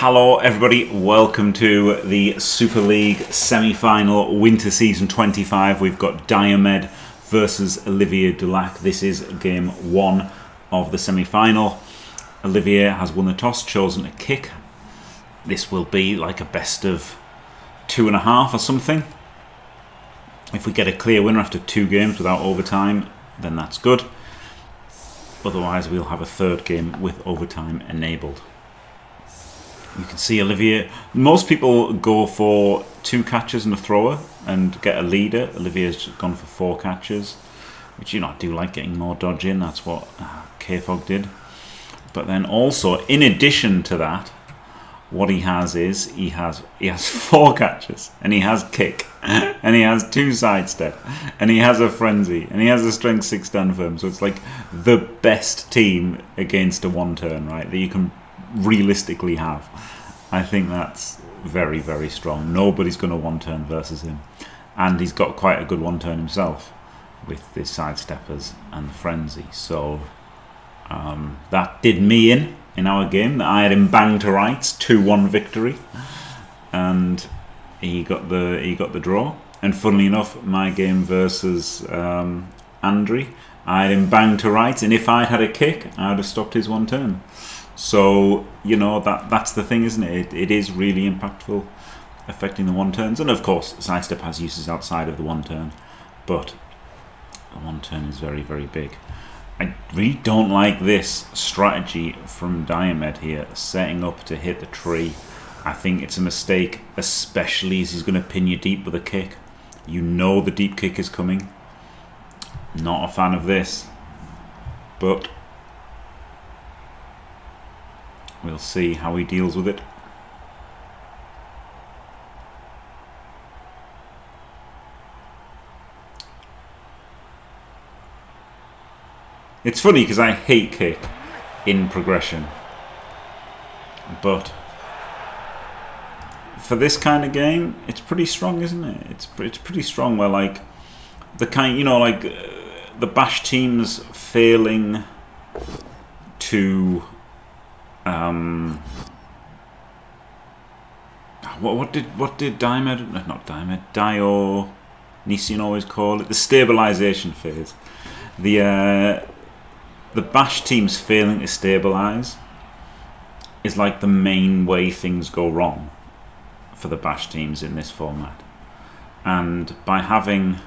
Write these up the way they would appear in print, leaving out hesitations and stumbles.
Hello everybody, welcome to the Super League semi-final Winter Season 25. We've got Diomed versus Olivier Dulac. This is game 1 of the semi-final. Olivier has won the toss, chosen a kick. This will be like a best of 2.5 or something. If we get a clear winner after 2 games without overtime, then that's good. Otherwise we'll have a third game with overtime enabled. You can see Olivier, most people go for 2 catches and a thrower and get a leader. Olivier's gone for 4 catches, which, you know, I do like getting more dodge in. That's what K-Fog did. But then also, in addition to that, what he has is, he has 4 catches, and he has kick, and he has 2 sidestep, and he has a frenzy, and he has a strength 6 stand firm. So it's like the best team against a 1 turn, right, that you can realistically have. I think that's very, very strong. Nobody's going to 1 turn versus him, and he's got quite a good 1 turn himself with the sidesteppers and the frenzy. So that did me in our game. I had him bang to rights, 2-1 victory, and he got the draw. And funnily enough, my game versus Andre, I had him bang to rights, and if I had a kick, I would have stopped his 1 turn. So, you know, that's the thing, isn't it? It is really impactful, affecting the 1 turns. And of course, sidestep has uses outside of the 1 turn, but the 1 turn is very, very big. I really don't like this strategy from Diomed here, setting up to hit the tree. I think it's a mistake, especially as he's going to pin you deep with a kick. You know the deep kick is coming. Not a fan of this, but we'll see how he deals with it. It's funny because I hate kick in progression, but for this kind of game, it's pretty strong, isn't it? It's pretty strong. Where like the kind, you know, like the bash teams failing to what did Diomed, not Diomed, Dionysian always call it? The stabilization phase. The bash teams failing to stabilize is like the main way things go wrong for the bash teams in this format. And by having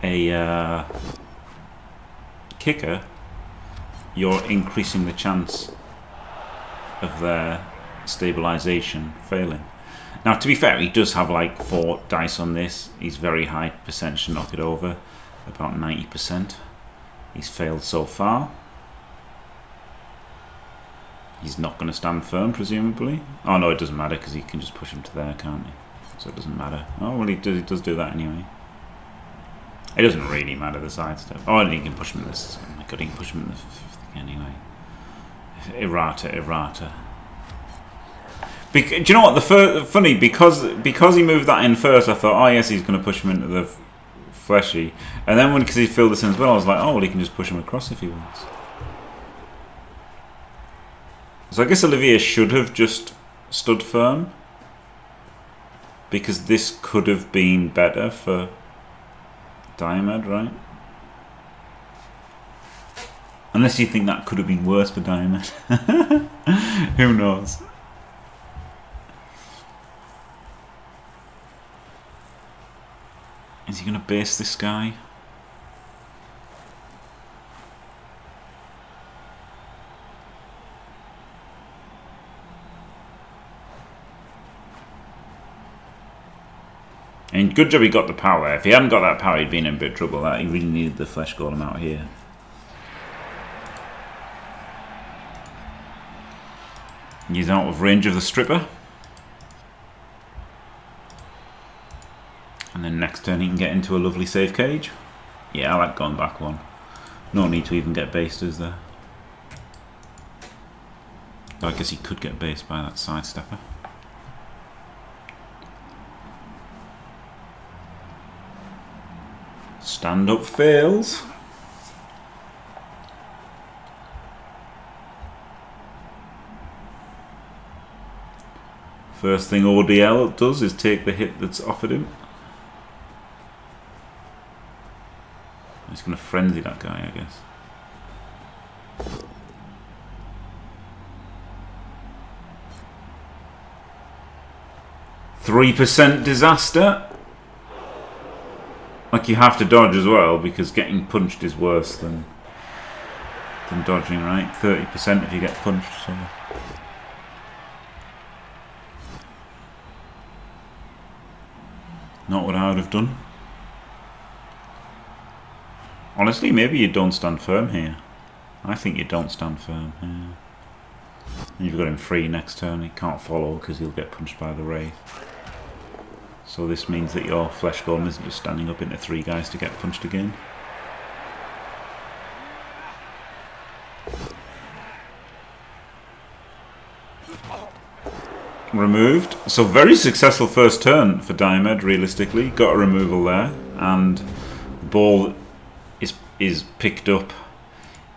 a kicker, you're increasing the chance of their stabilization failing. Now, to be fair, he does have like 4 dice on this. He's very high percentage to knock it over, about 90%. He's failed so far. He's not going to stand firm, presumably. Oh no, it doesn't matter because he can just push him to there, can't he? So it doesn't matter. Oh well, he does do that anyway. It doesn't really matter, the sidestep. Oh, and he can push him in this. Oh my god, he can push him in the thing anyway. Errata. Do you know what? Funny, because he moved that in first, I thought, oh yes, he's going to push him into the fleshy. And then because he filled this in as well, I was like, oh well, he can just push him across if he wants. So I guess Olivier should have just stood firm, because this could have been better for Diomed, right? Unless you think that could have been worse for Diomed. Who knows? Is he going to base this guy? And good job he got the power. If he hadn't got that power, he'd been in a bit of trouble. He really needed the flesh golem out here. He's out of range of the stripper. And then next turn he can get into a lovely safe cage. Yeah, I like going back 1. No need to even get based, is there? I guess he could get based by that sidestepper. Stand up fails. First thing ODL does is take the hit that's offered him. He's going to frenzy that guy, I guess. %3 disaster. Like, you have to dodge as well, because getting punched is worse than dodging, right? 30% if you get punched. So. Not what I would have done. Honestly, maybe you don't stand firm here. I think you don't stand firm here. You've got him free next turn. He can't follow because he'll get punched by the Wraith. So this means that your Flesh Golem isn't just standing up into 3 guys to get punched again. Removed. So very successful first turn for Diomed, realistically. Got a removal there. And the ball is picked up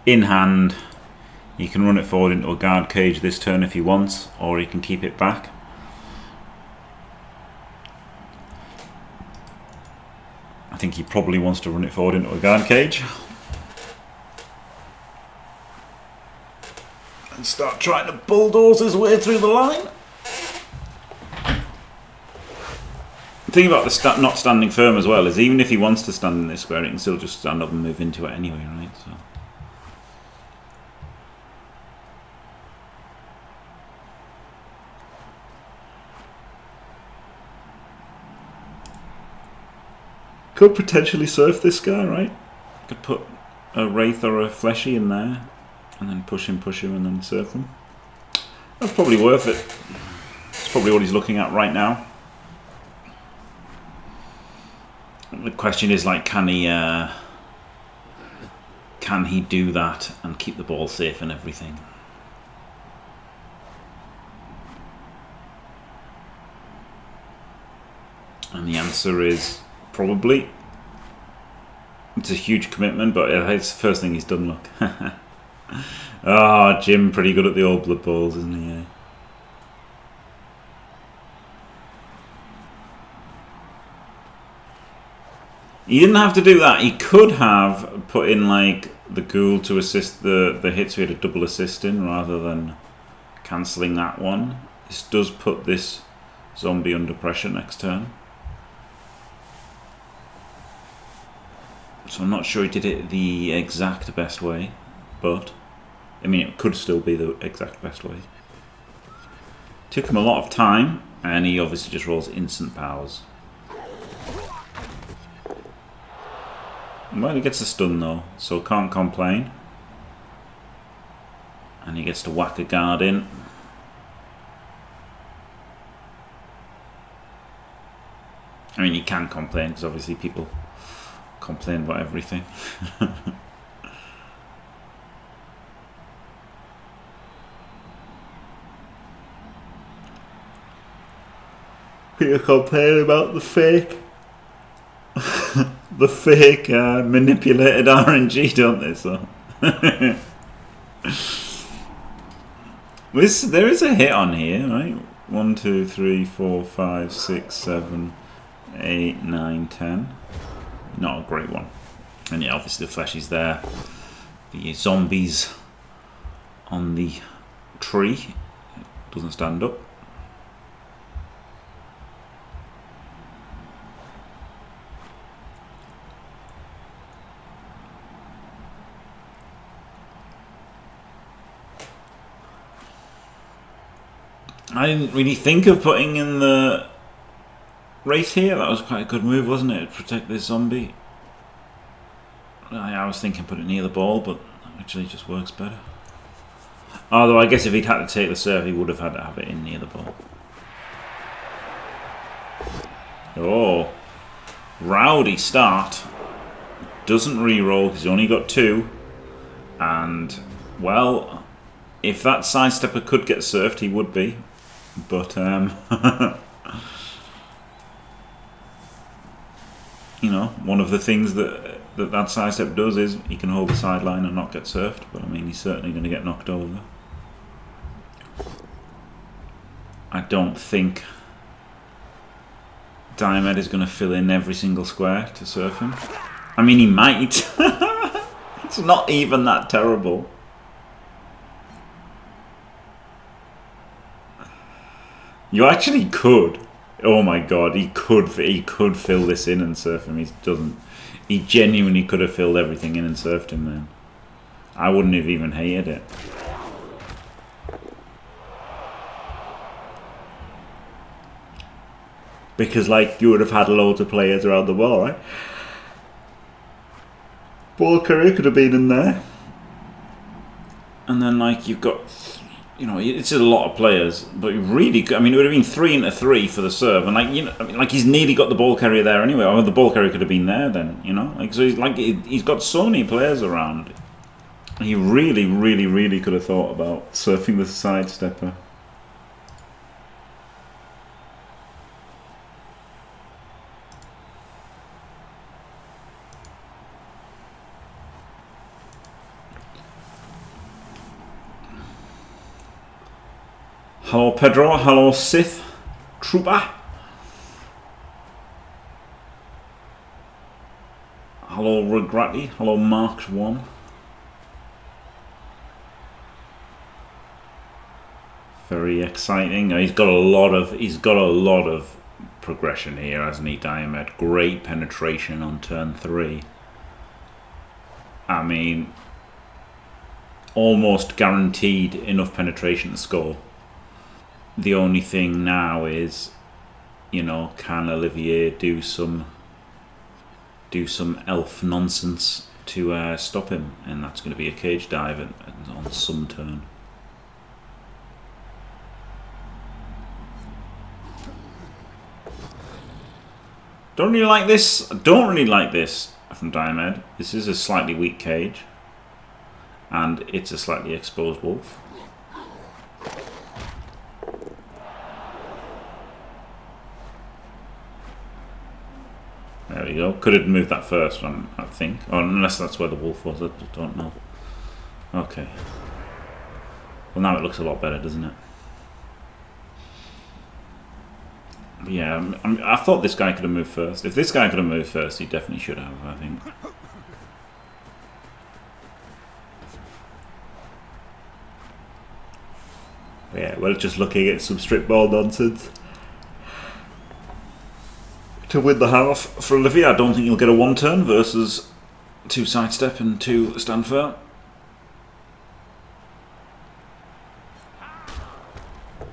in hand. He can run it forward into a guard cage this turn if he wants, or he can keep it back. I think he probably wants to run it forward into a guard cage. And start trying to bulldoze his way through the line. The thing about the not standing firm as well is even if he wants to stand in this square, he can still just stand up and move into it anyway, right? So. Could potentially surf this guy, right? Could put a Wraith or a Fleshy in there and then push him, and then surf them. That's probably worth it. That's probably what he's looking at right now. The question is, like, can he do that and keep the ball safe and everything? And the answer is probably. It's a huge commitment, but it's the first thing he's done, look. Ah, Jim, pretty good at the old blood bowls, isn't he? Yeah. He didn't have to do that. He could have put in, like, the ghoul to assist the hit, so he had a double assist in rather than cancelling that one. This does put this zombie under pressure next turn. So I'm not sure he did it the exact best way, but I mean, it could still be the exact best way. Took him a lot of time, and he obviously just rolls instant powers. Well, he gets a stun though, so can't complain. And he gets to whack a guard in. I mean, you can complain, because obviously people complain about everything. People complain about the fake the fake manipulated RNG, don't they? So there is a hit on here, right? 1, 2, 3, 4, 5, 6, 7, 8, 9, 10. Not a great one. And yeah, obviously the flesh is there. The zombies on the tree doesn't stand up. I didn't really think of putting in the Wraith here. That was quite a good move, wasn't it? To protect this zombie. I was thinking put it near the ball, but actually just works better. Although I guess if he'd had to take the serve, he would have had to have it in near the ball. Oh, rowdy start. Doesn't re-roll because he's only got 2. And, well, if that sidestepper could get surfed, he would be. But, you know, one of the things that sidestep does is he can hold the sideline and not get surfed. But, I mean, he's certainly going to get knocked over. I don't think Diomed is going to fill in every single square to surf him. I mean, he might. It's not even that terrible. You actually could. Oh my god, he could fill this in and surf him. He doesn't. He genuinely could have filled everything in and surfed him then. I wouldn't have even hated it. Because, like, you would have had loads of players around the wall, right? Ball carrier could have been in there. And then, like, you've got, you know, it's a lot of players, but really, I mean, it would have been 3 into 3 for the serve. And, like, you know, I mean, like, he's nearly got the ball carrier there anyway. Or the ball carrier could have been there then, you know? Like, so he's got so many players around. He really, really, really could have thought about surfing the sidestepper. Hello Pedro, hello Sith Trooper. Hello Regratty, hello Marked One. Very exciting. He's got a lot of progression here, hasn't he, Diomed? Great penetration on turn 3. I mean, almost guaranteed enough penetration to score. The only thing now is, you know, can Olivier do some elf nonsense to stop him, and that's going to be a cage dive on some turn. Don't really like this. I don't really like this from Diomed. This is a slightly weak cage, and it's a slightly exposed wolf. There we go. Could have moved that first one, I think. Or unless that's where the wolf was, I don't know. Okay. Well, now it looks a lot better, doesn't it? But yeah, I thought this guy could have moved first. If this guy could have moved first, he definitely should have, I think. But yeah, we're just looking at some strip ball nonsense to win the half for Olivier. I don't think he'll get a 1 turn versus 2 sidestep and 2 stand firm.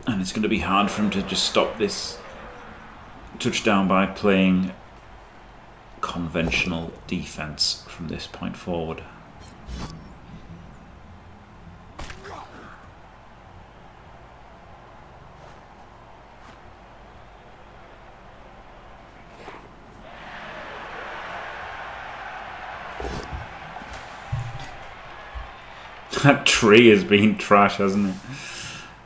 And it's going to be hard for him to just stop this touchdown by playing conventional defense from this point forward. That tree has been trash, hasn't it?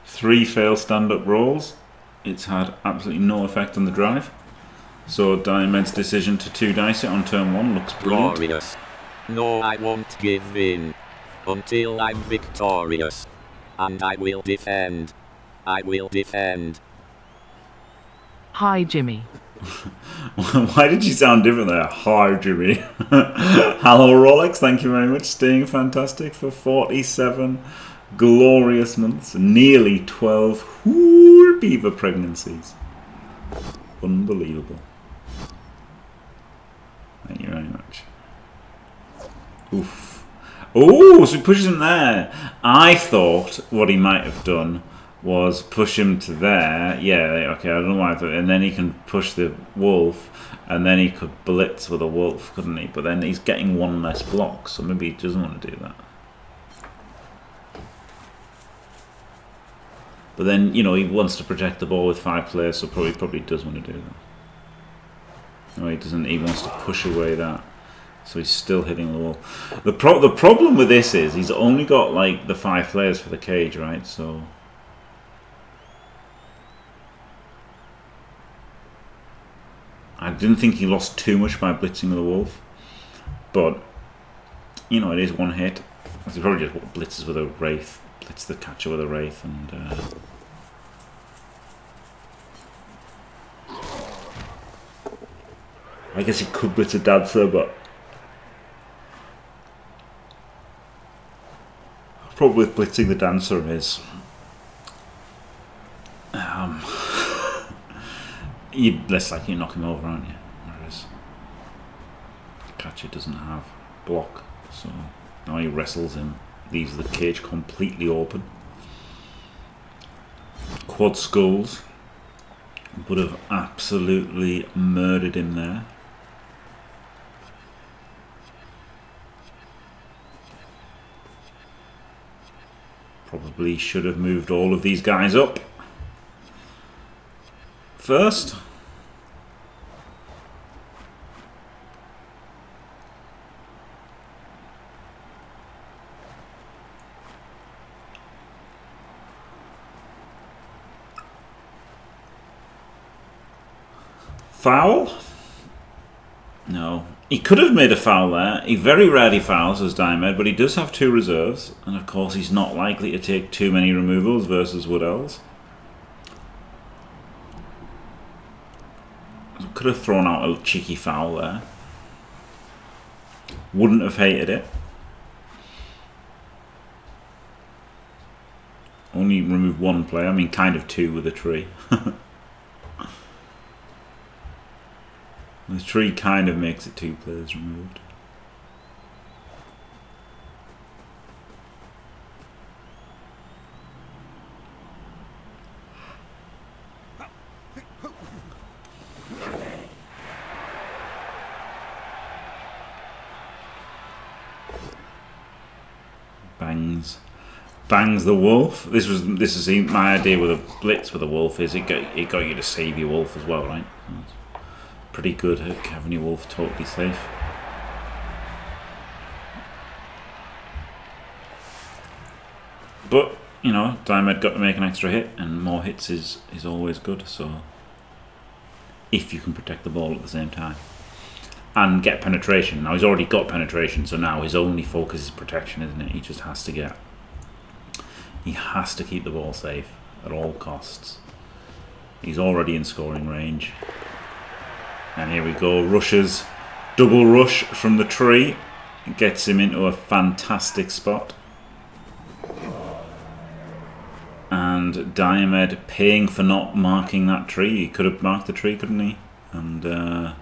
3 failed stand-up rolls. It's had absolutely no effect on the drive. So Diomed's decision to 2-dice it on turn 1 looks brilliant. Glorious. No, I won't give in until I'm victorious. And I will defend. I will defend. Hi, Jimmy. Why did you sound different there? Hi, Jimmy. Hello, Rolex. Thank you very much. Staying fantastic for 47 glorious months. Nearly 12 whole beaver pregnancies. Unbelievable. Thank you very much. Oof. Oh, so he pushes him there. I thought what he might have done was push him to there. Yeah, okay, I don't know why I thought. And then he can push the wolf, and then he could blitz with a wolf, couldn't he? But then he's getting 1 less block, so maybe he doesn't want to do that. But then, you know, he wants to protect the ball with 5 players, so probably does want to do that. No, he doesn't. He wants to push away that. So he's still hitting the wall. The problem with this is he's only got, like, the 5 players for the cage, right? So I didn't think he lost too much by blitzing with the wolf. But, you know, it is 1 hit. He probably just blitzes with a wraith. Blitz the catcher with a wraith, and I guess he could blitz a dancer, but the problem with blitzing the dancer is you're less likely to knock him over, aren't you? Whereas Catcher doesn't have block, so now he wrestles him, leaves the cage completely open. Quad skulls would have absolutely murdered him there. Probably should have moved all of these guys up first. Foul? No. He could have made a foul there. He very rarely fouls as Diomed, but he does have 2 reserves. And of course he's not likely to take too many removals versus Woodell's. Could have thrown out a cheeky foul there. Wouldn't have hated it. Only remove 1 player. I mean, kind of 2 with a tree. The tree kind of makes it 2 players removed. Bangs the wolf. This is my idea with a blitz with a wolf is it got you to save your wolf as well, right? Pretty good at having your wolf totally safe. But you know, Diomed got to make an extra hit, and more hits is always good. So if you can protect the ball at the same time and get penetration. Now he's already got penetration, so now his only focus is protection, isn't it? He just has to keep the ball safe at all costs. He's already in scoring range. And here we go, rushes, double rush from the tree, gets him into a fantastic spot. And Diomed paying for not marking that tree. He could have marked the tree, couldn't he? And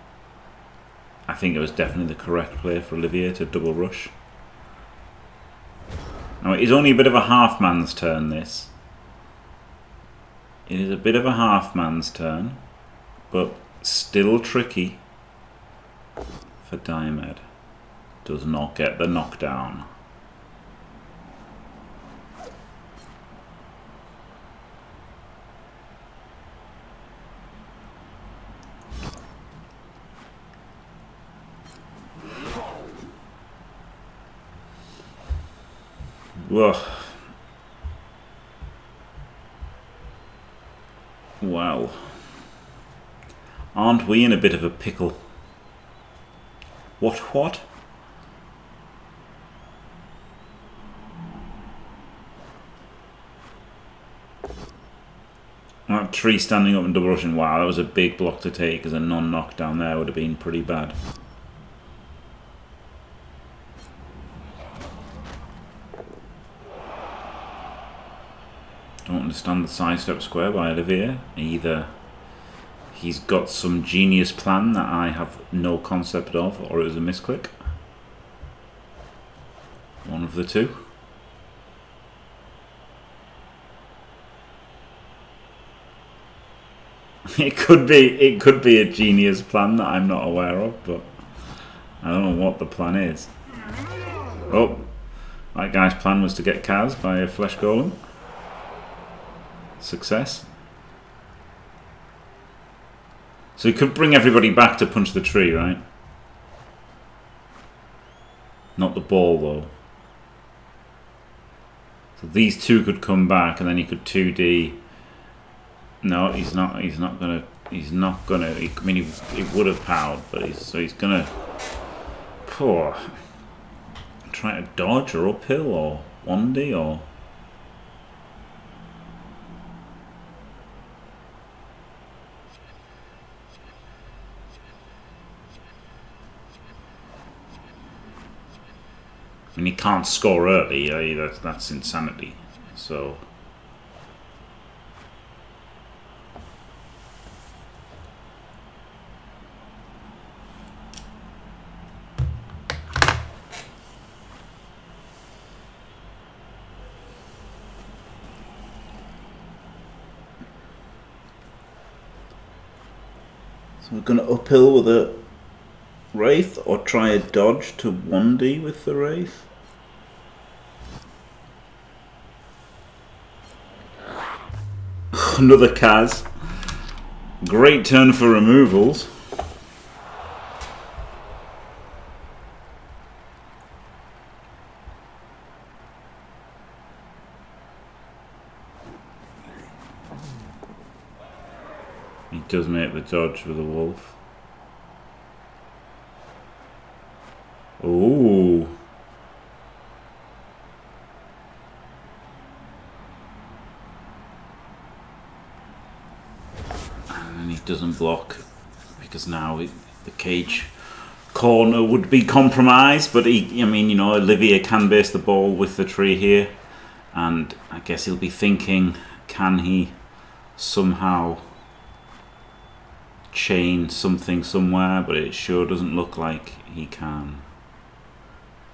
I think it was definitely the correct play for Olivier to double rush. Now it is only a bit of a half man's turn, this. It is a bit of a half man's turn, but still tricky for Diomed. Does not get the knockdown. Whoa. Wow. Aren't we in a bit of a pickle? What? That tree standing up and double rushing. Wow, that was a big block to take, as a non-knockdown there would have been pretty bad. Don't understand the sidestep square by Olivier. Either he's got some genius plan that I have no concept of, or it was a misclick. One of the two. It could be a genius plan that I'm not aware of, but I don't know what the plan is. Oh, that guy's plan was to get Kaz by a flesh golem. Success. So he could bring everybody back to punch the tree, right? Not the ball, though. So these two could come back, and then he could 2D. No, he's not gonna. I mean, he would have powered, but he's gonna. Poor. Try to dodge or uphill or 1D or. I mean, he can't score early. That's insanity. So. We're going to uphill with a Wraith or try a dodge to 1D with the Wraith. Another Kaz. Great turn for removals. He does make the dodge with a wolf. Ooh. And then he doesn't block because now the cage corner would be compromised. But I mean, you know, Olivier can base the ball with the tree here, and I guess he'll be thinking, can he somehow chain something somewhere? But it sure doesn't look like he can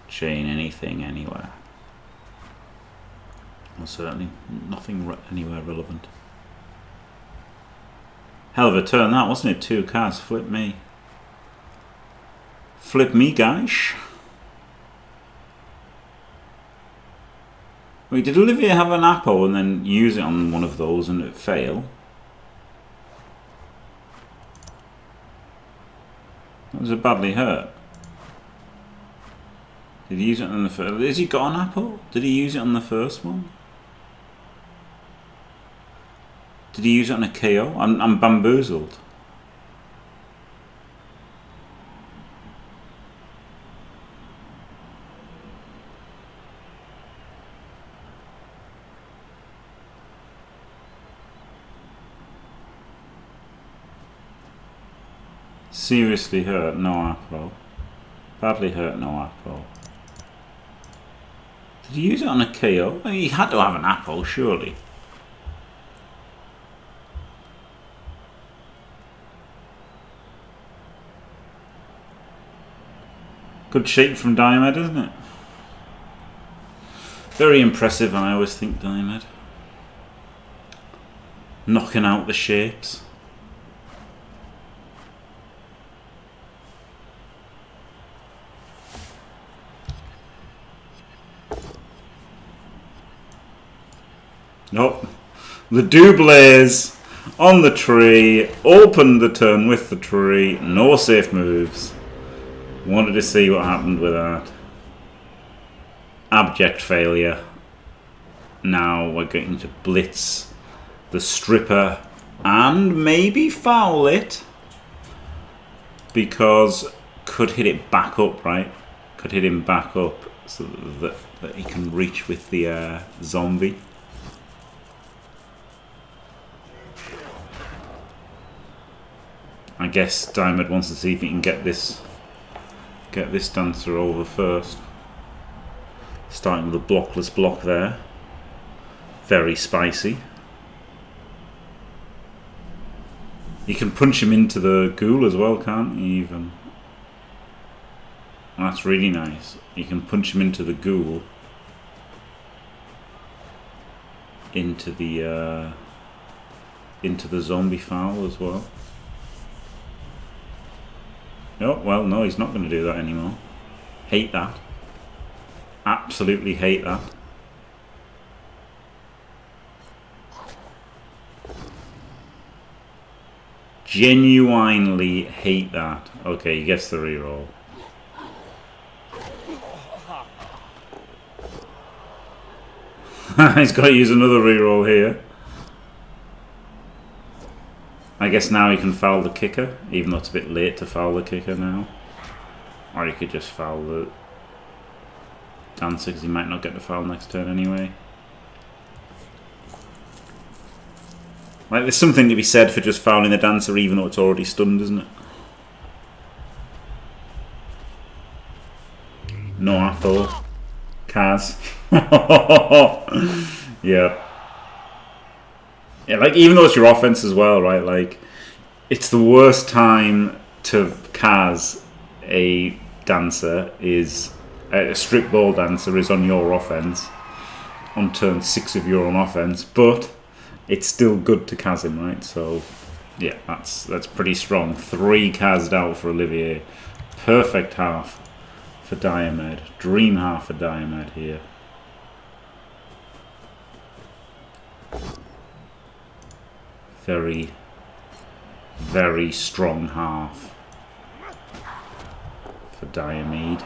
chain anything anywhere. Well, certainly nothing anywhere relevant. Hell of a turn that, wasn't it? 2 Kaz, flip me. Flip me, guys. Wait, did Olivier have an apple and then use it on one of those and it fail? That was a badly hurt. Did he use it on the first? Has he got an apple? Did he use it on the first one? Did he use it on a KO? I'm bamboozled. Seriously hurt, no apple. Badly hurt, no apple. Did he use it on a KO? I mean, he had to have an apple, surely. Good shape from Diomed, isn't it? Very impressive, I always think, Diomed. Knocking out the shapes. Nope. The doubles on the tree. Opened the turn with the tree. No safe moves. Wanted to see what happened with that. Abject failure. Now we're going to blitz the stripper and maybe foul it. Because could hit it back up, right? Could hit him back up so that he can reach with the zombie. I guess Diomed wants to see if he can get this dancer over first. Starting with a blockless block there. Very spicy. You can punch him into the ghoul as well, can't you even? That's really nice. You can punch him into the ghoul. Into the zombie foul as well. Oh, well, no, he's not going to do that anymore. Hate that. Absolutely hate that. Genuinely hate that. Okay, he gets the reroll. He's got to use another reroll here. I guess now he can foul the kicker, even though it's a bit late to foul the kicker now. Or he could just foul the dancer because he might not get the foul next turn anyway. Like, there's something to be said for just fouling the dancer even though it's already stunned, isn't it? No apple. Kaz. Yeah. Yeah, like, even though it's your offense as well, right? Like, it's the worst time to Kaz a dancer is... A strip ball dancer is on your offense. On turn 6 of your own offense. But it's still good to Kaz him, right? So, yeah, that's pretty strong. 3 Kaz'd out for Olivier. Perfect half for Diomed. Dream half for Diomed here. Very, very strong half for Diomed.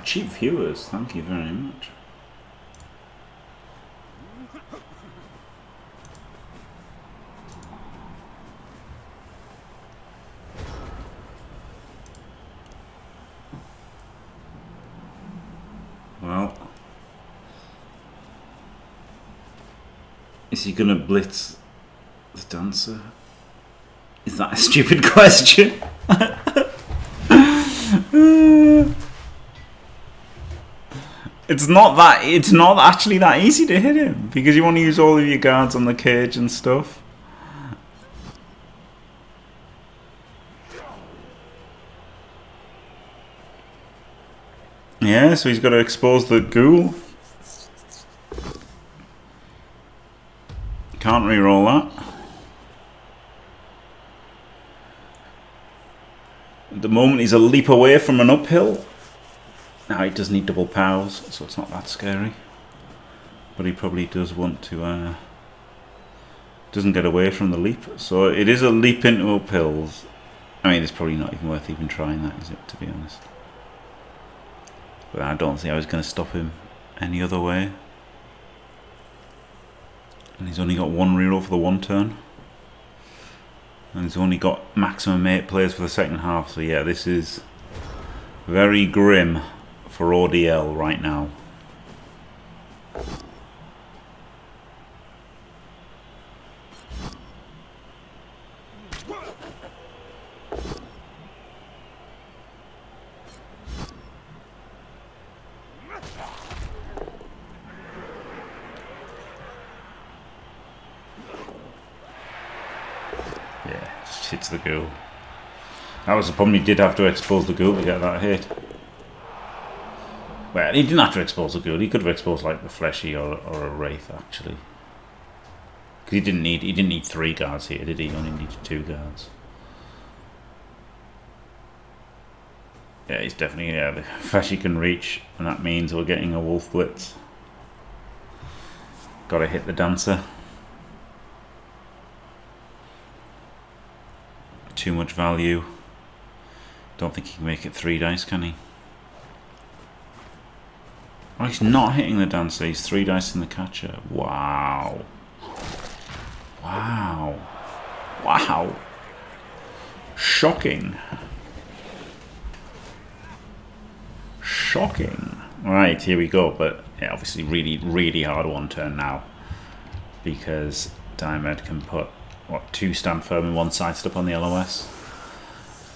Cheap viewers, thank you very much. Well, is he gonna blitz the dancer? Is that a stupid question? It's not actually that easy to hit him because you want to use all of your guards on the cage and stuff. Yeah, so he's got to expose the ghoul. Can't re-roll that. At the moment he's a leap away from an uphill. Now he does need double pows, so it's not that scary. But he probably does want to... doesn't get away from the leap. So it is a leap into uphills. I mean, it's probably not even worth even trying that, is it, to be honest? But I don't think I was going to stop him any other way. And he's only got 1 reroll for the 1 turn. And he's only got maximum 8 players for the second half. So yeah, this is very grim for ODL right now. Yeah, just hits the ghoul. That was the problem, he did have to expose the ghoul to get that hit. Well, he didn't have to expose the ghoul. He could have exposed like the fleshy or a wraith actually, because he didn't need 3 guards here, did he? He only needed 2 guards. Yeah, he's definitely the fleshy can reach, and that means we're getting a wolf blitz. Got to hit the dancer. Too much value. Don't think he can make it 3 dice, can he? Oh, he's not hitting the dancer, he's 3 dice in the catcher. Wow. Wow. Wow. Shocking. Shocking. Right, here we go. But yeah, obviously really, really hard 1 turn now. Because Diomed can put, what, 2 stand firm and 1 sidestep on the LOS.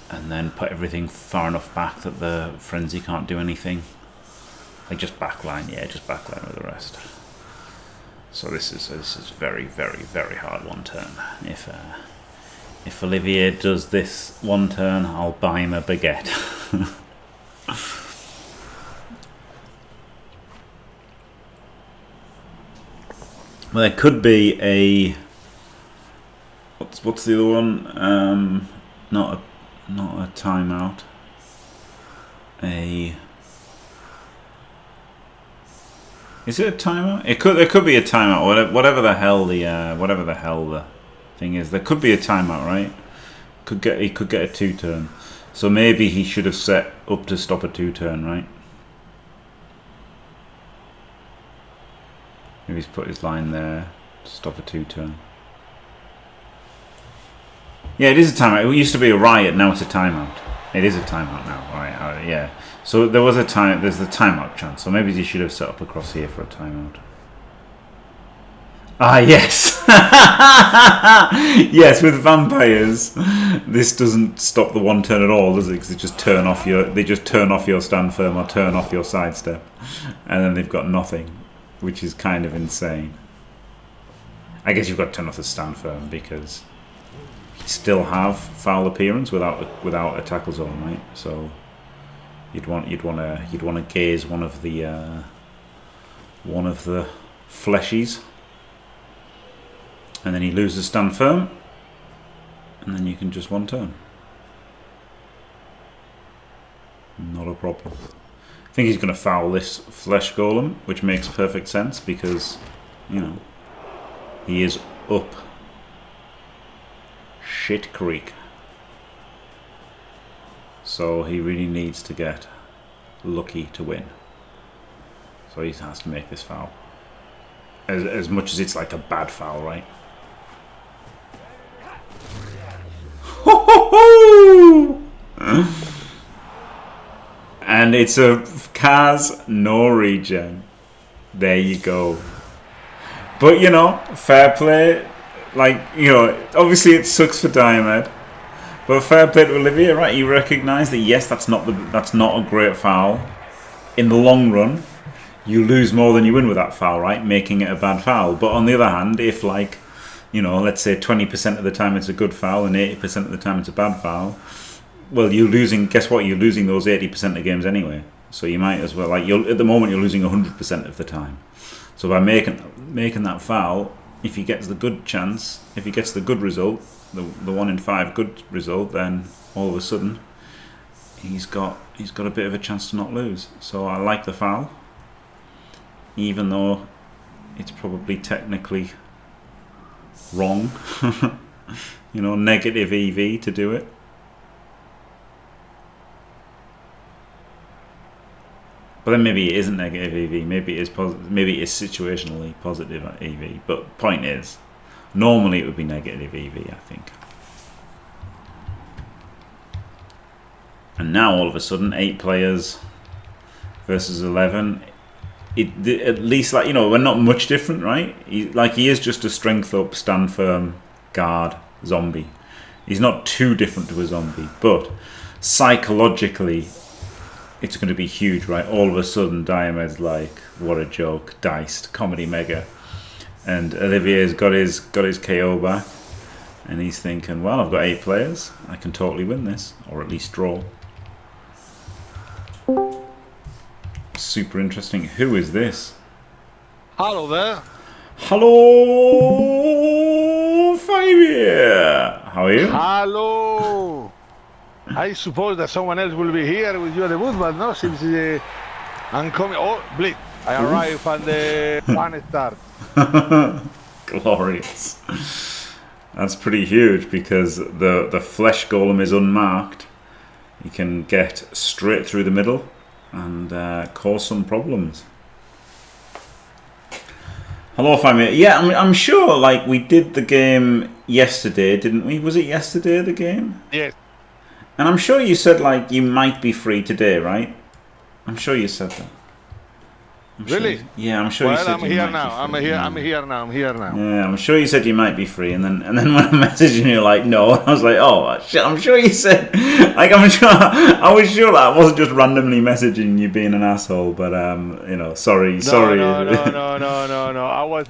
And then put everything far enough back that the frenzy can't do anything. Like just backline, yeah, just backline with the rest. So this is very, very, very hard 1 turn. If Olivier does this 1 turn, I'll buy him a baguette. Well, there could be a what's the other one? Not a timeout. Is it a timeout? It could. There could be a timeout. Whatever the hell the thing is, there could be a timeout, right? He could get a 2-turn. So maybe he should have set up to stop a 2-turn, right? Maybe he's put his line there to stop a 2-turn. Yeah, it is a timeout. It used to be a riot. Now it's a timeout. It is a timeout now, right? Yeah. So there was a time. There's the timeout chance. So maybe he should have set up across here for a timeout. Ah, yes. Yes, with vampires, this doesn't stop the 1-turn at all, does it? Because they just turn off your stand firm or turn off your sidestep, and then they've got nothing, which is kind of insane. I guess you've got to turn off the stand firm because you still have foul appearance without a tackle zone, right? So you'd want to gaze one of the fleshies. And then he loses stand firm, and then you can just 1-turn. Not a problem. I think he's going to foul this flesh golem, which makes perfect sense because, you know, he is up shit creek. So he really needs to get lucky to win. So he has to make this foul. As much as it's like a bad foul, right? And it's a Kaz no regen. There you go. But you know, fair play. Like, you know, obviously it sucks for Diomed, but fair play to Olivier, right? You recognise that yes, that's not a great foul. In the long run, you lose more than you win with that foul, right? Making it a bad foul. But on the other hand, if like, you know, let's say 20% of the time it's a good foul and 80% of the time it's a bad foul, well, you're losing. Guess what? You're losing those 80% of games anyway. So you might as well, like, at the moment you're losing 100% of the time. So by making that foul, if he gets the good chance, if he gets the good result, the 1 in 5 good result, then all of a sudden he's got a bit of a chance to not lose. So I like the foul, even though it's probably technically wrong. You know, negative EV to do it. But then maybe it isn't negative EV. Maybe it is positive. Maybe it is situationally positive EV. But point is, normally it would be negative EV, I think. And now all of a sudden, 8 players versus 11. At least, like, you know, we're not much different, right? He is just a strength up, stand firm, guard, zombie. He's not too different to a zombie, but psychologically, it's going to be huge, right? All of a sudden, Diomed's like, what a joke, diced, comedy mega. And Olivier's got his KO back, and he's thinking, well, I've got 8 players, I can totally win this, or at least draw. Super interesting. Who is this? Hello there. Hello, Faemir. How are you? Hello. I suppose that someone else will be here with you at the booth, but no, since I'm coming. Oh, bleed. I arrive at the one start. Glorious. That's pretty huge because the flesh golem is unmarked. You can get straight through the middle and cause some problems. Hello, Faemir. Yeah, I'm sure. Like, we did the game yesterday, didn't we? Was it yesterday, the game? Yes. And I'm sure you said, like, you might be free today, right? I'm sure you said that. Really? Yeah, I'm sure you said you might be free. I'm here now. Yeah, I'm sure you said you might be free, and then when I messaged you, you're like, no. I was like, oh shit, I'm sure you said. Like, I was sure that I wasn't just randomly messaging you being an asshole, but you know, sorry. No. I was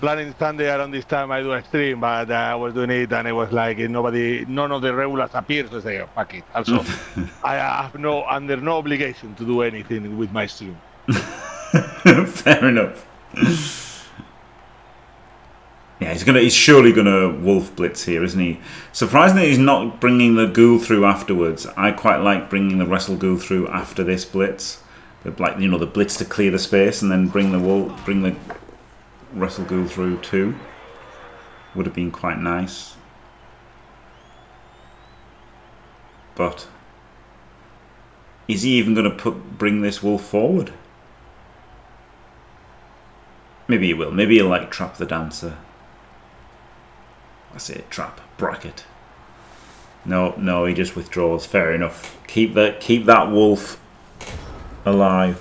planning Sunday around this time I do a stream, but I was doing it and it was like none of the regulars appeared, so I say, oh, fuck it. Also, I have under no obligation to do anything with my stream. Fair enough. Yeah, he's surely gonna wolf blitz here, isn't he? Surprisingly, he's not bringing the ghoul through afterwards. I quite like bringing the wrestle ghoul through after this blitz like the blitz to clear the space and then bring the Wrestle Ghoul through too. Would have been quite nice. But is he even going to bring this wolf forward? Maybe he will. Maybe he'll like trap the dancer. I say trap bracket. No, he just withdraws. Fair enough. Keep that wolf alive.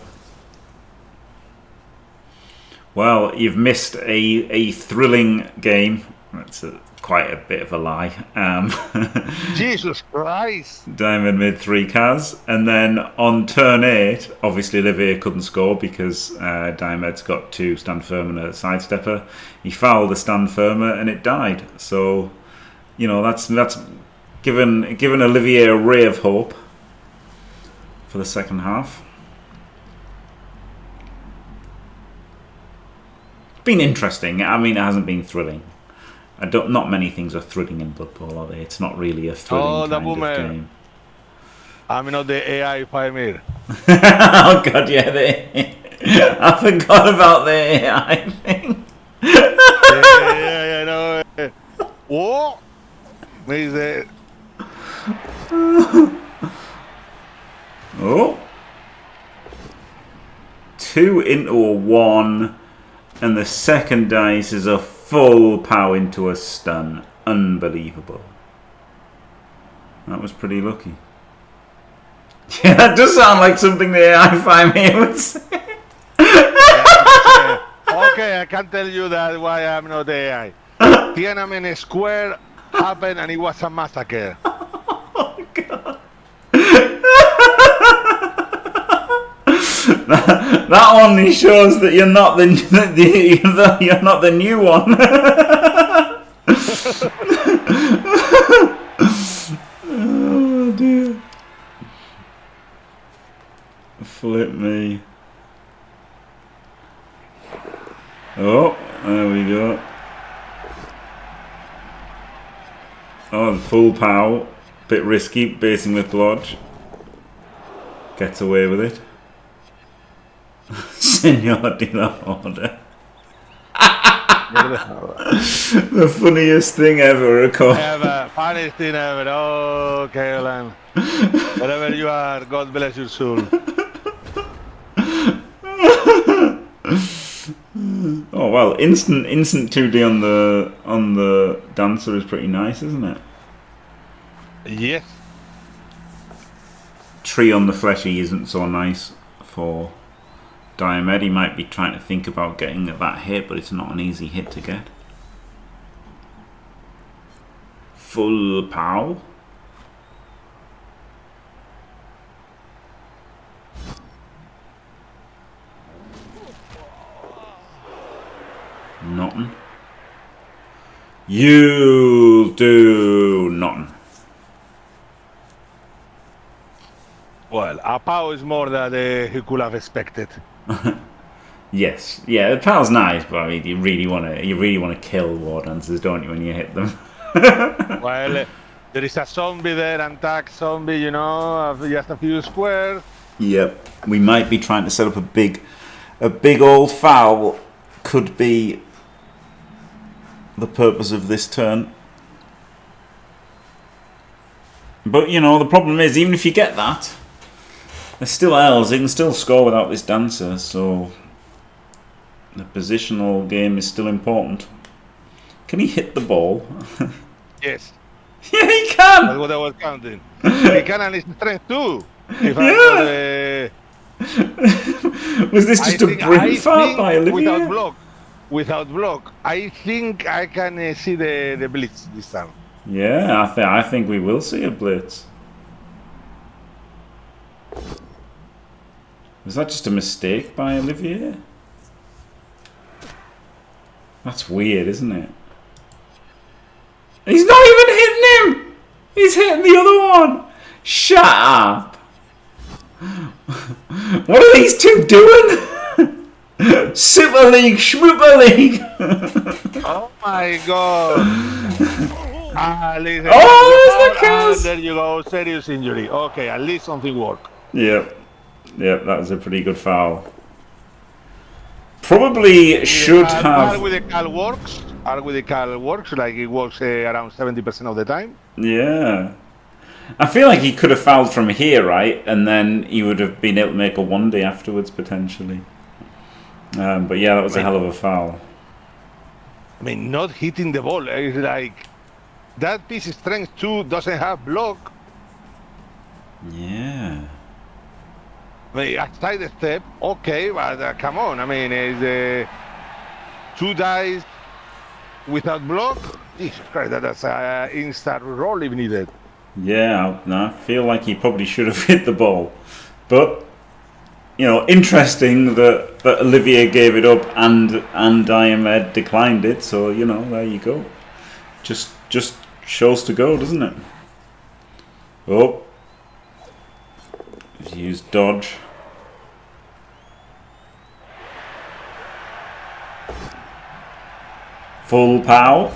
Well, you've missed a thrilling game. That's quite a bit of a lie. Jesus Christ! Diomed made 3 Kaz, and then on turn 8, obviously Olivier couldn't score because Diomed's got 2 stand firm and a sidestepper. He fouled the stand firmer and it died. So, that's given Olivier a ray of hope for the second half. Been interesting. I mean, it hasn't been thrilling. Not many things are thrilling in Blood Bowl, are they? It's not really a thrilling kind of game. I'm not the AI Faemir. Oh god, yeah, I forgot about the AI thing. yeah, no. What? Is it? Oh. 2 into a 1, and the second dice is a full pow into a stun. Unbelievable. That was pretty lucky. Yeah, that does sound like something the AI Faemir would say. Okay, I can tell you that why I'm not AI. Tiananmen Square happened and it was a massacre. Oh god. That only shows that you're not you're not the new one. Oh dear. Flip me. Oh, there we go. Oh, full pow. Bit risky, basing with blodge. Gets away with it. Senor de la Order. The funniest thing ever, Funniest thing ever. Oh, Caroline. Wherever you are, God bless your soul. Oh well, instant 2D on the dancer is pretty nice, isn't it? Yes. Tree on the fleshy isn't so nice for Diomed. He might be trying to think about getting that hit, but it's not an easy hit to get. Full pow. Nothing. You do nothing. Well, a pow is more than he could have expected. Yes, yeah, the pow's nice, but I mean, you really want to kill war dancers, don't you, when you hit them? Well, there is a zombie there, attack zombie, just a few squares. Yep, we might be trying to set up a big old foul. Could be the purpose of this turn. But the problem is, even if you get that, there's still elves. They can still score without this dancer, so the positional game is still important. Can he hit the ball? Yes. Yeah, he can. That's what I was counting. He can, and his strength too. If Was this just a brim fart by Olivier? Without block, I think I can see the blitz this time. Yeah, I think we will see a blitz. Was that just a mistake by Olivier? That's weird, isn't it? He's not even hitting him! He's hitting the other one! Shut up! What are these two doing? Super League, Schmooper League! Oh my god! There's the Kaz! There you go, serious injury. Okay, at least something worked. Yep. Yeah, that was a pretty good foul. Probably should have. With the cal works. With the cal works, like it works around 70% of the time. Yeah. I feel like he could have fouled from here, right? And then he would have been able to make a 1-day afterwards, potentially. But yeah, that was a hell of a foul. I mean, not hitting the ball. It's like that piece of strength 2 doesn't have block. Yeah. I mean, a side step, okay, but come on. I mean, it's 2 dice without block. Jesus Christ, that's an instant roll if needed. Yeah, I feel like he probably should have hit the ball. But, you know, interesting that Olivier gave it up and Diomed declined it. So, you know, there you go. Just shows to go, doesn't it? Oh. He's used dodge. Full pow.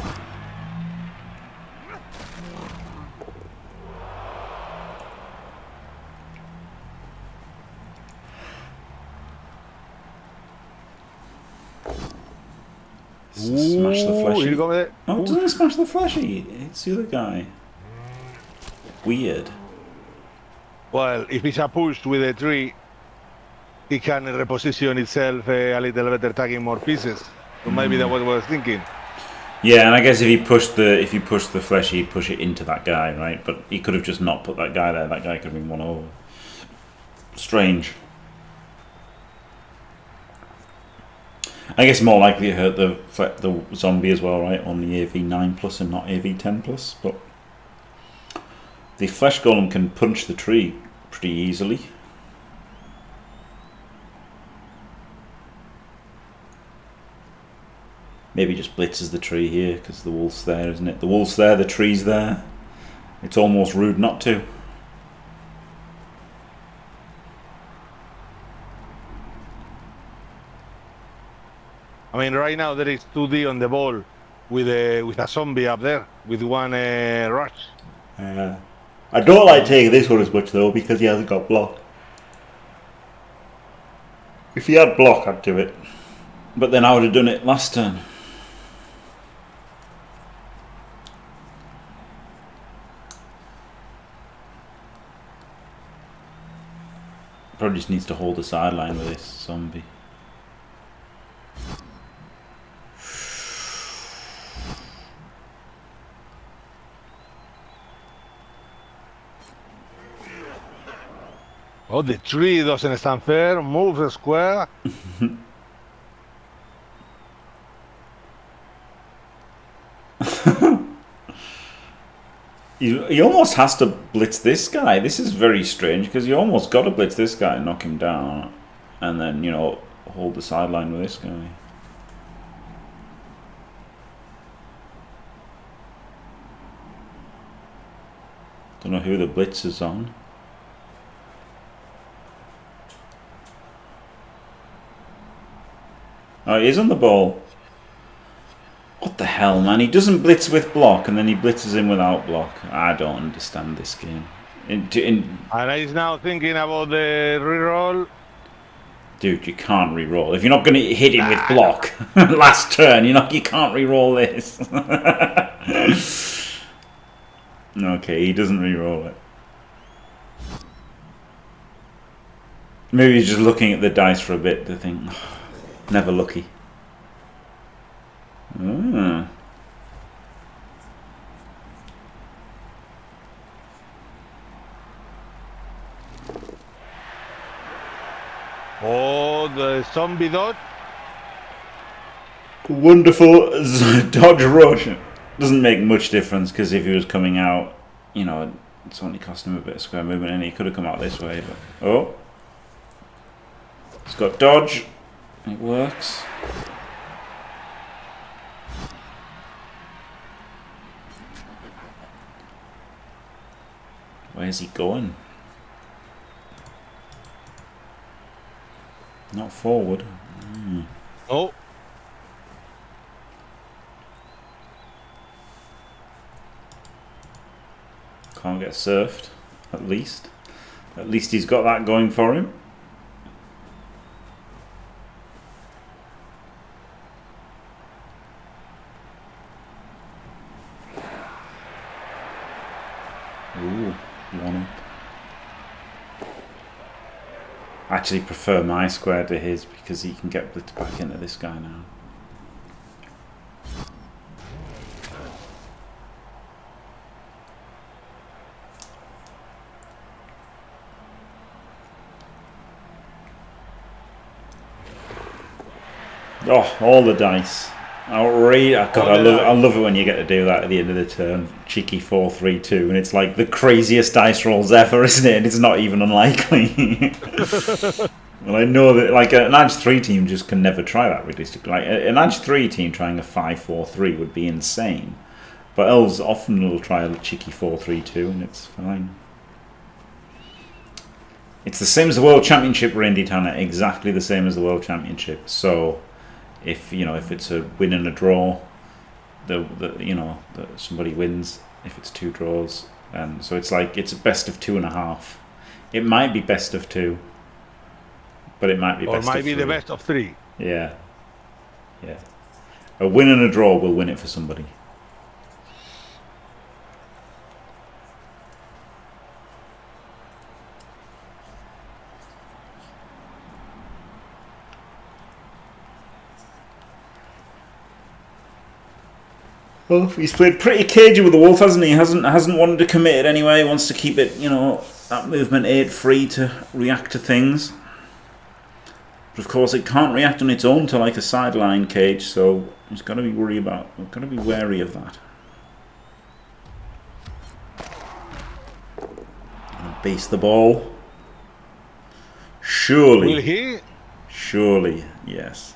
Smash the fleshy. Oh, it doesn't smash the fleshy. It's the other guy. Weird. Well, if it's a push with a 3, it can reposition itself a little better, tagging more pieces. So maybe that's what I was thinking. Yeah, and I guess if you push the fleshy, he'd push it into that guy, right? But he could have just not put that guy there. That guy could have been 1 over. Strange. I guess more likely to hurt the zombie as well, right? On the AV9 plus and not AV10 plus, but the flesh golem can punch the tree pretty easily. Maybe just blitzes the tree here because the wolf's there, isn't it? The wolf's there, the tree's there. It's almost rude not to. I mean, right now there is 2D on the ball with a zombie up there with 1 rush. I don't like taking this one as much though because he hasn't got block. If he had block, I'd do it. But then I would have done it last turn. Probably just needs to hold the sideline with this zombie. Oh, the tree doesn't stand fair. Move the square. He almost has to blitz this guy. This is very strange because you almost got to blitz this guy and knock him down, and then, you know, hold the sideline with this guy. Don't know who the blitz is on. Oh, he is on the ball. What the hell, man? He doesn't blitz with block, and then he blitzes him without block. I don't understand this game. And he's now thinking about the reroll. Dude, you can't re-roll. If you're not going to hit him with block last turn, you can't re-roll this. Okay, he doesn't re-roll it. Maybe he's just looking at the dice for a bit to think, oh, never lucky. Oh, the zombie dodge. Wonderful dodge rush. Doesn't make much difference because if he was coming out, it's only cost him a bit of square movement, and he could have come out this way. But oh, it's got dodge. It works. Where's he going? Not forward. Oh. Can't get surfed, at least. At least he's got that going for him. Ooh, 1 up. I actually prefer my square to his because he can get blitzed back into this guy now. Oh, all the dice. Outrageous. God, I love it when you get to do that at the end of the turn. Cheeky 4-3-2, and it's like the craziest dice rolls ever, isn't it? And it's not even unlikely. Well, I know that like an Edge 3 team just can never try that realistically. Like an Edge 3 team trying a 5-4-3 would be insane. But Elves often will try a cheeky 4-3-2, and it's fine. It's the same as the World Championship, Randy Tanner. Exactly the same as the World Championship. So if it's a win and a draw, somebody wins. If it's 2 draws, and so it's like it's a best of 2.5. It might be best of 2, but it might be best of 3. Or might be the best of 3. Yeah. A win and a draw will win it for somebody. Well, he's played pretty cagey with the Wolf, hasn't he? Hasn't wanted to commit it anyway. He wants to keep it, that movement 8 free to react to things. But of course, it can't react on its own to like a sideline cage, so he's got to be wary of that. Base the ball. Surely. Will he? Surely, yes.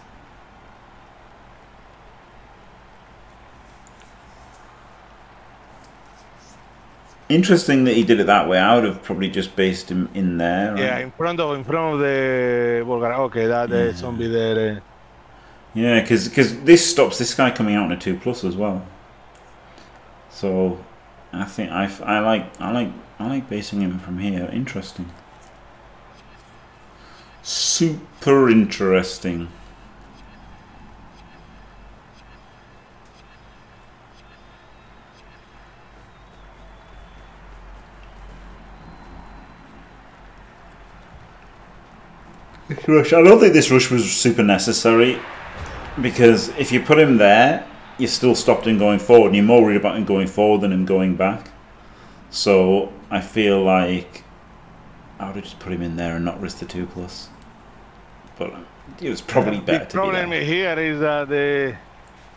Interesting that he did it that way. I would have probably just based him in there. Right? Yeah, in front of the Bulgar. Okay, that zombie there. Yeah, because this stops this guy coming out in a 2+ as well. So I think I like basing him from here. Interesting. Super interesting. Rush. I don't think this rush was super necessary, because if you put him there, you're still stopped him going forward, and you're more worried about him going forward than him going back. So I feel like I would have just put him in there and not risk the 2+. But it was probably better. The problem here is that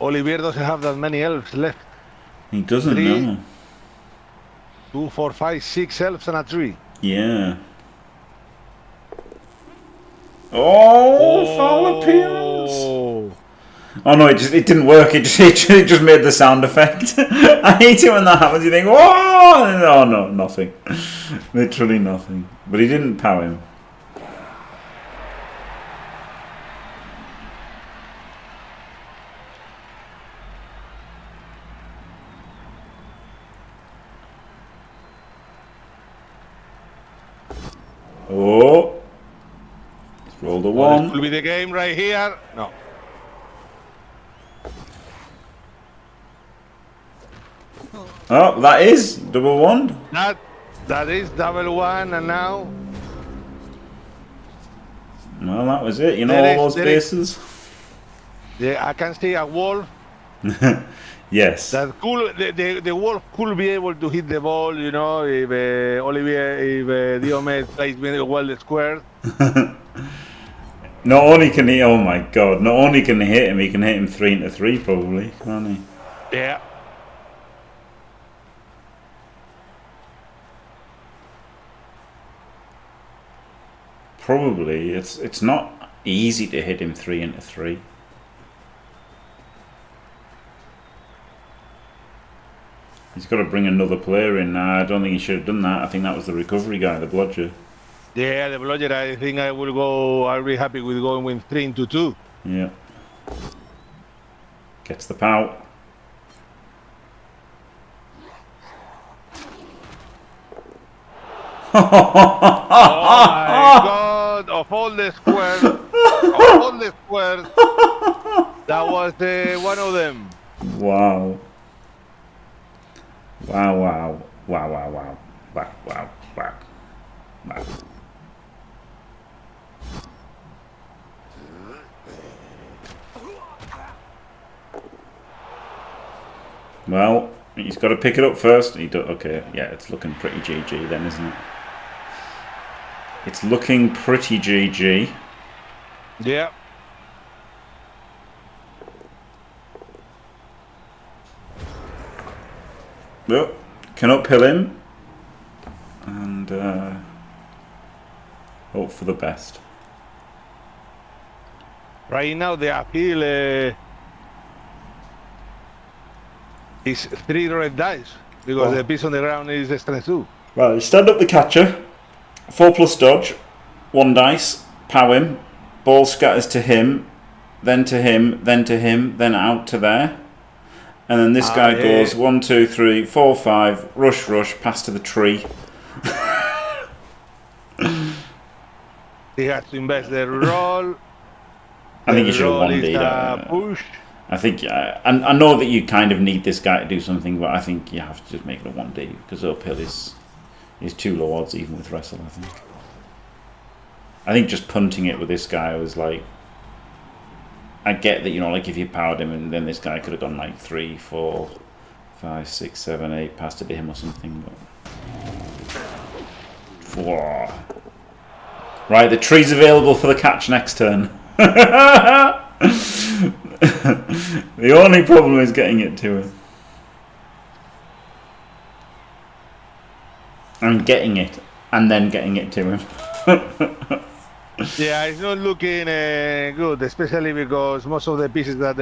Olivier doesn't have that many elves left. He doesn't. 3, no. 2, 4, 5, 6 elves and a 3. Yeah. Oh, foul appearance! Oh no, it didn't work. It just made the sound effect. I hate it when that happens. You think, oh no, nothing. Literally nothing. But he didn't power him. Oh. Roll the 1. This will be the game right here. No. Oh, that is double 1. That is double 1, and now. Well, that was it. All those bases. Yeah, I can see a wolf. Yes. That cool. The wolf could be able to hit the ball. If Diomed plays well the square. Not only can he, oh my god, not only can he hit him, he can hit him 3-3 probably, can't he? Yeah. Probably. It's not easy to hit him 3-3. He's got to bring another player in now. I don't think he should have done that. I think that was the recovery guy, the bludger. Yeah, the bludger. I think I'll be happy with going with 3-2. Yeah. Gets the pout. Oh my god, of all the squares, that was one of them. Wow. Wow. Whack, whack, whack, whack. Well, he's got to pick it up first. Okay, yeah, it's looking pretty GG then, isn't it? It's looking pretty GG. Yeah. Well, can uphill him and hope for the best. Right now the uphill is 3 red dice because the piece on the ground is strength 2. Right, stand up the catcher. 4+ dodge. 1 dice. Pow him. Ball scatters to him. Then to him. Then to him. Then out to there. And then this guy goes 1, 2, 3, 4, 5. Rush, rush. Pass to the tree. He has to invest the roll. I think you should have 1D. Push. I think I know that you kind of need this guy to do something, but I think you have to just make it a 1D because uphill is too low odds even with wrestle. I think just punting it with this guy was like, I get that, you know, like if you powered him and then this guy could have gone like 3, 4, 5, 6, 7, 8 past it to him or something. But right, the tree's available for the catch next turn. The only problem is getting it to him. And getting it, and then getting it to him. Yeah, it's not looking good, especially because most of the pieces that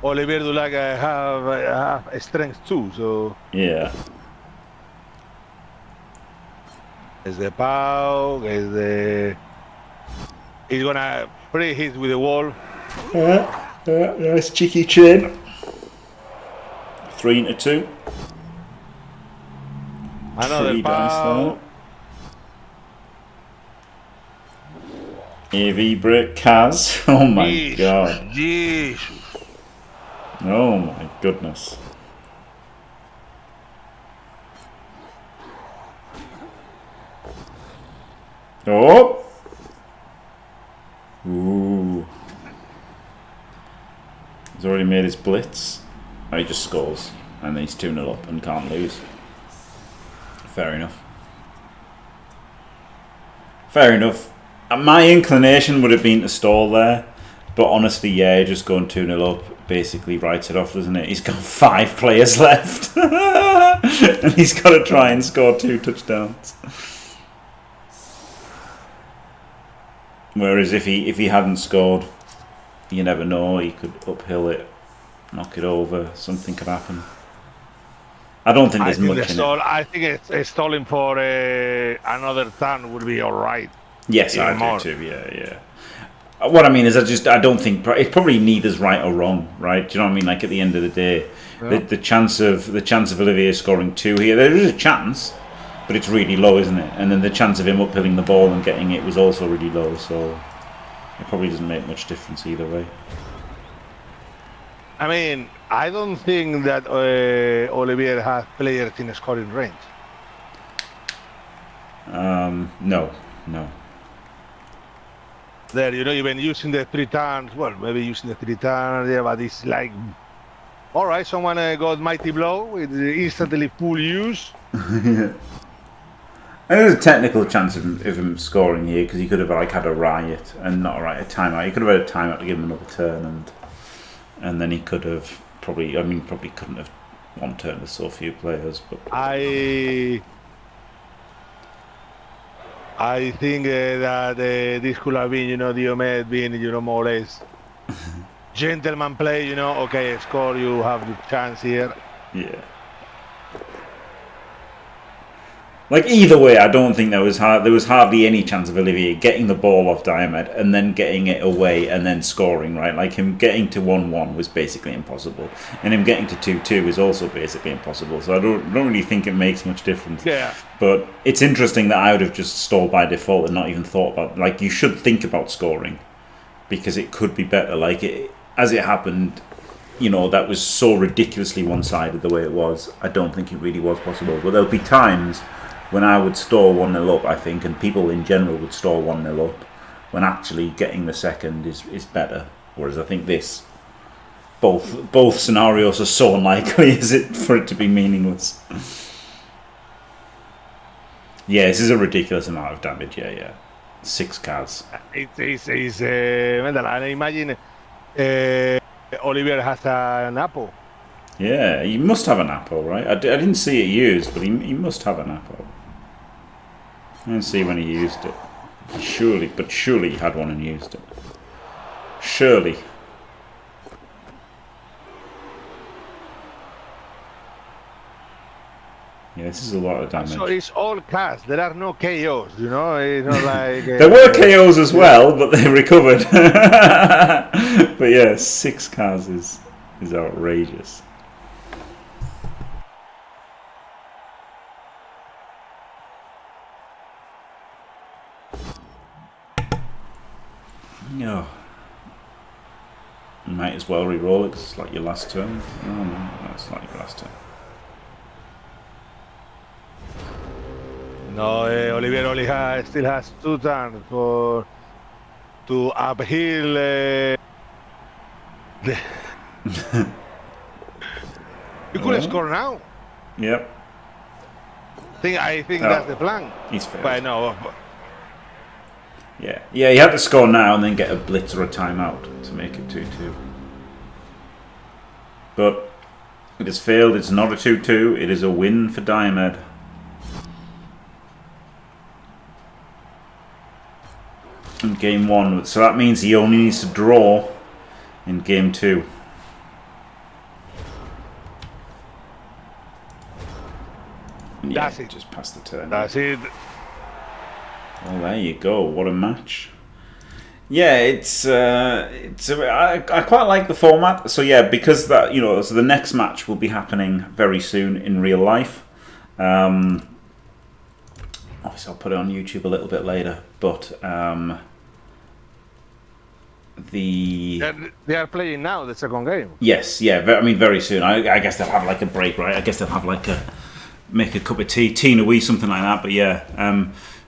Olivier Dulac have strength 2, so... Yeah. There's the pow, there's the... He's gonna pre-hit with the wall. Nice cheeky chin. 3 into 2. Another 3 dice pow. there. AV break Kaz. Oh my god. Jesus. Oh my goodness. Oh. Ooh. He's already made his blitz. Oh, he just scores. And then he's 2-0 up and can't lose. Fair enough. Fair enough. My inclination would have been to stall there. But honestly, yeah, just going 2-0 up basically writes it off, doesn't it? He's got 5 players left. And he's got to try and score 2 touchdowns. Whereas if he hadn't scored, you never know, he could uphill it, knock it over, something could happen. I don't think there's much in it. I think stalling for another turn would be alright. Yes, I do too, yeah. What I mean is I don't think, it's probably neither's right or wrong, right? Do you know what I mean? Like at the end of the day, yeah. the chance of Olivier scoring 2 here, there is a chance, but it's really low, isn't it? And then the chance of him uphilling the ball and getting it was also really low, so it probably doesn't make much difference either way. I mean, I don't think that Olivier has players in scoring range. No. There, you know, even using the 3 turns, well, maybe using the 3 turns, yeah, but it's like, alright, someone got Mighty Blow with instantly full use. Yeah. And there's a technical chance of him scoring here because he could have like had a riot and not a timeout. He could have had a timeout to give him another turn, and then he could have probably couldn't have 1 turn with so few players. But I think that this could have been, you know, Diomed being, you know, more or less gentleman play, you know. Okay, score, you have the chance here. Yeah. Like either way, I don't think there was hardly any chance of Olivier getting the ball off Diomed and then getting it away and then scoring, right? Like him getting to 1-1 was basically impossible, and him getting to 2-2 is also basically impossible. So I don't really think it makes much difference. Yeah. But it's interesting that I would have just stalled by default and not even thought about, like, you should think about scoring because it could be better. Like as it happened, you know, that was so ridiculously one-sided the way it was. I don't think it really was possible. But there'll be times when I would stall 1-0 up, I think, and people in general would stall 1-0 up, when actually getting the second is better. Whereas I think this, both scenarios are so unlikely is it for it to be meaningless. Yeah, this is a ridiculous amount of damage. Yeah. 6 cards. It's mental. And imagine Olivier has an apple. Yeah, he must have an apple, right? I didn't see it used, but he must have an apple. I didn't see when he used it. Surely he had one and used it. Surely. Yeah, this is a lot of damage. So it's all cast. There are no KOs, you know? It's not like... there were KOs as well, but they recovered. But yeah, 6 cards is outrageous. No. You might as well re-roll it because it's like your last turn. No, it's not your last turn. No, Olivier only still has 2 turns to uphill the... You could score now. Yep. I think that's the plan. He's failed. But no. Yeah, you have to score now and then get a blitz or a timeout to make it 2-2. But it has failed. It's not a 2-2. It is a win for Diomed. In game 1, so that means he only needs to draw in game 2. Yeah, That's it. Just past the turn. That's it. Well, there you go. What a match. Yeah, I quite like the format. So yeah, because that, you know, so the next match will be happening very soon in real life. Obviously, I'll put it on YouTube a little bit later, but They are playing now the second game. Yes, yeah. I mean, very soon. I guess they'll have like a break, right? I guess they'll have like make a cup of tea and a wee, something like that. But yeah,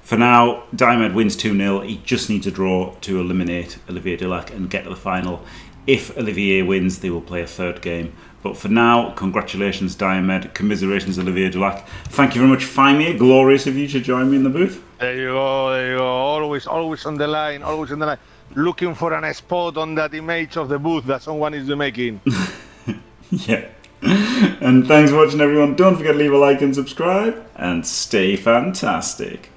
for now, Diomed wins 2-0. He just needs a draw to eliminate Olivier Dulac and get to the final. If Olivier wins, they will play a third game. But for now, congratulations, Diomed. Commiserations, Olivier Dulac. Thank you very much, Faemir. Glorious of you to join me in the booth. There you go. Always on the line. Looking for a spot on that image of the booth that someone is making. Yeah. And thanks for watching, everyone. Don't forget to leave a like and subscribe. And stay fantastic.